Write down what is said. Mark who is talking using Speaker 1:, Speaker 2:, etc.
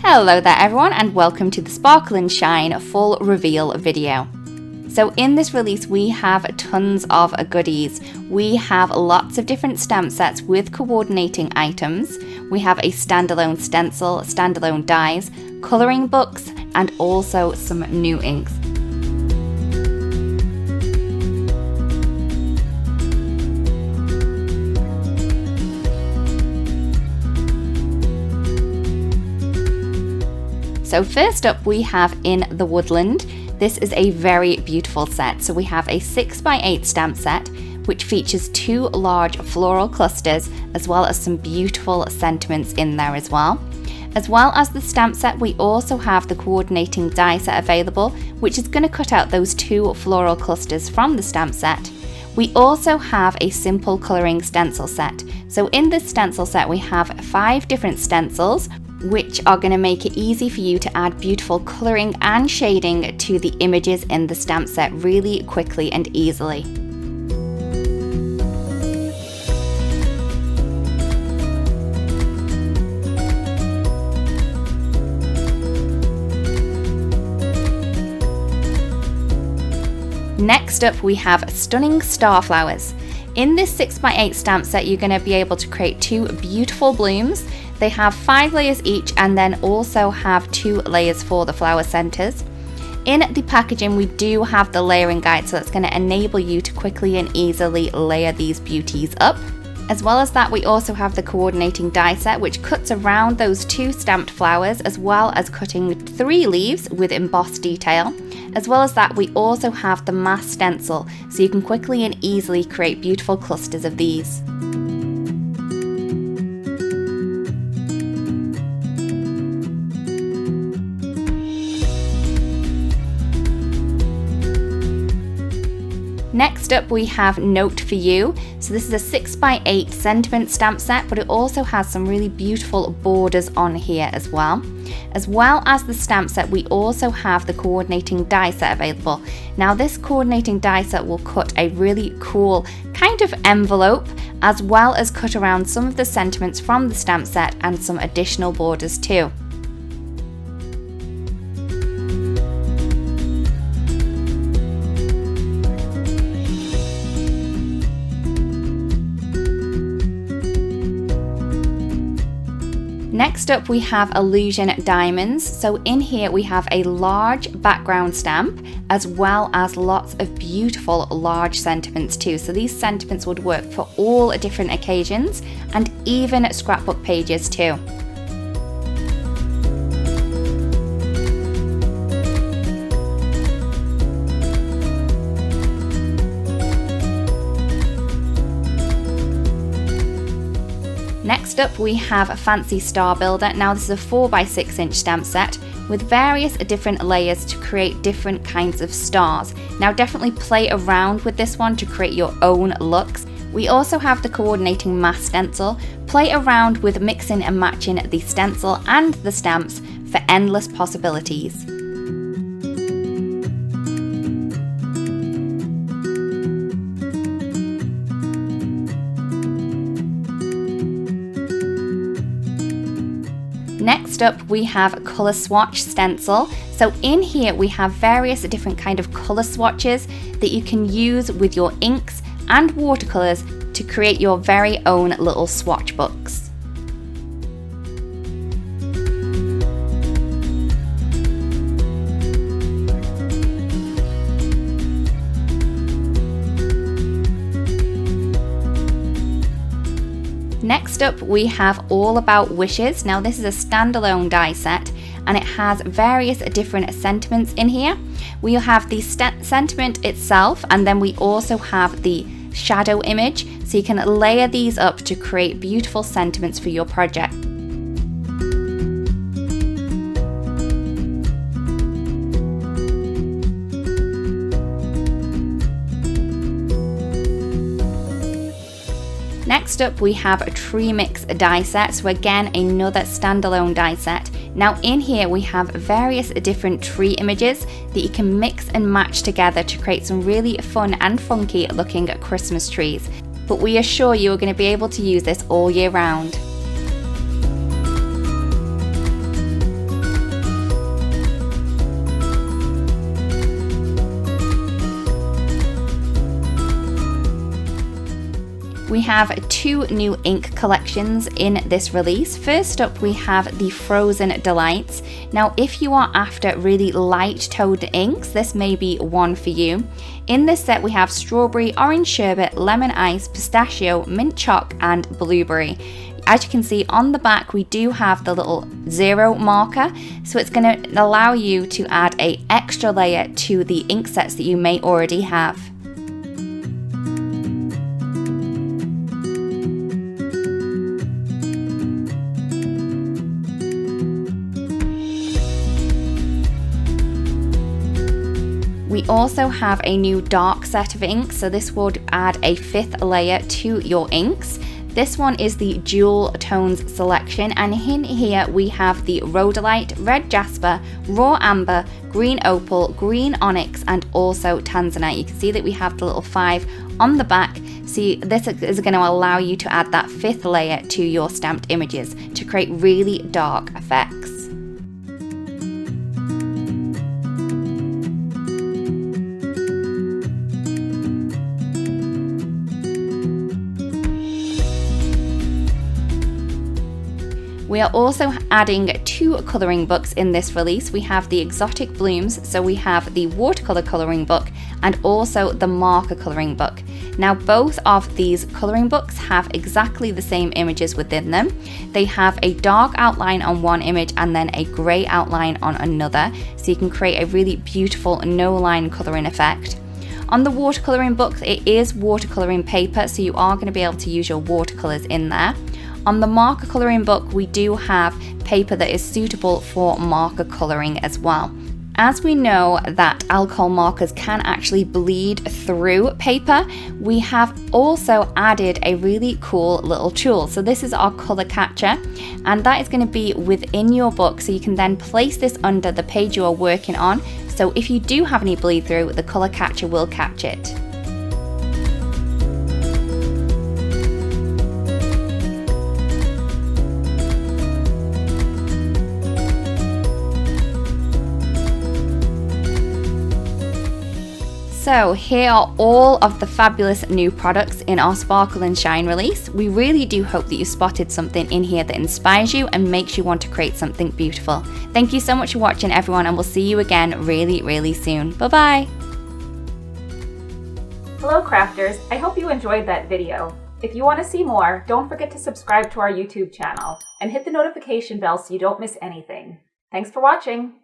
Speaker 1: Hello there everyone, and welcome to the Sparkle and Shine full reveal video. So in this release we have tons of goodies. We have lots of different stamp sets with coordinating items. We have a standalone stencil, standalone dies, colouring books, and also some new inks. So first up we have in the Woodland. This is a very beautiful set. So we have a 6x8 stamp set which features two large floral clusters as well as some beautiful sentiments in there as well. As well as the stamp set, we also have the coordinating die set available, which is going to cut out those two floral clusters from the stamp set. We also have a simple colouring stencil set. So in this stencil set we have 5 different stencils which are going to make it easy for you to add beautiful colouring and shading to the images in the stamp set really quickly and easily. Next up we have stunning Starflowers. In this 6x8 stamp set you're going to be able to create 2 beautiful blooms. They have 5 layers each and then also have 2 layers for the flower centers. In the packaging we do have the layering guide, so that's going to enable you to quickly and easily layer these beauties up. As well as that, we also have the coordinating die set which cuts around those 2 stamped flowers, as well as cutting 3 leaves with embossed detail. As well as that, we also have the mass stencil, so you can quickly and easily create beautiful clusters of these. Next up we have Note for You. So this is a 6x8 sentiment stamp set, but it also has some really beautiful borders on here as well. As well as the stamp set, we also have the coordinating die set available. Now this coordinating die set will cut a really cool kind of envelope, as well as cut around some of the sentiments from the stamp set and some additional borders too. Next up we have Illusion Diamonds. So in here we have a large background stamp as well as lots of beautiful large sentiments too. So these sentiments would work for all different occasions and even scrapbook pages too. Next up we have Fancy Star Builder. Now this is a 4x6 inch stamp set with various different layers to create different kinds of stars. Now definitely play around with this one to create your own looks. We also have the coordinating mass stencil. Play around with mixing and matching the stencil and the stamps for endless possibilities. Next up we have Colour Swatch Stencil. So in here we have various different kind of colour swatches that you can use with your inks and watercolours to create your very own little swatch books. Next up we have All About Wishes. Now this is a standalone die set and it has various different sentiments in here. We have the sentiment itself, and then we also have the shadow image, so you can layer these up to create beautiful sentiments for your project. Next up we have a Tree Mix die set, so again another standalone die set. Now in here we have various different tree images that you can mix and match together to create some really fun and funky looking Christmas trees. But we assure you are going to be able to use this all year round. We have 2 new ink collections in this release. First up, we have the Frozen Delights. Now, if you are after really light toned inks, this may be one for you. In this set, we have strawberry, orange sherbet, lemon ice, pistachio, mint choc, and blueberry. As you can see on the back, we do have the little 0 marker, so it's going to allow you to add an extra layer to the ink sets that you may already have. We also have a new dark set of inks, so this would add a 5th layer to your inks. This one is the Jewel Tones selection, and in here we have the Rhodolite, Red Jasper, Raw Amber, Green Opal, Green Onyx, and also Tanzanite. You can see that we have the little 5 on the back. See, this is going to allow you to add that 5th layer to your stamped images to create really dark effects. We are also adding 2 colouring books in this release. We have the Exotic Blooms, so we have the watercolour colouring book and also the marker colouring book. Now, both of these colouring books have exactly the same images within them. They have a dark outline on one image and then a grey outline on another, so you can create a really beautiful no-line colouring effect. On the watercolouring book, it is watercolouring paper, so you are going to be able to use your watercolours in there. On the marker colouring book, we do have paper that is suitable for marker colouring as well. As we know that alcohol markers can actually bleed through paper, we have also added a really cool little tool. So this is our colour catcher, and that is going to be within your book, so you can then place this under the page you are working on. So if you do have any bleed through, the colour catcher will catch it. So here are all of the fabulous new products in our Sparkle and Shine release. We really do hope that you spotted something in here that inspires you and makes you want to create something beautiful. Thank you so much for watching, everyone, and we'll see you again really soon. Bye bye.
Speaker 2: Hello crafters, I hope you enjoyed that video. If you want to see more, don't forget to subscribe to our YouTube channel and hit the notification bell so you don't miss anything. Thanks for watching.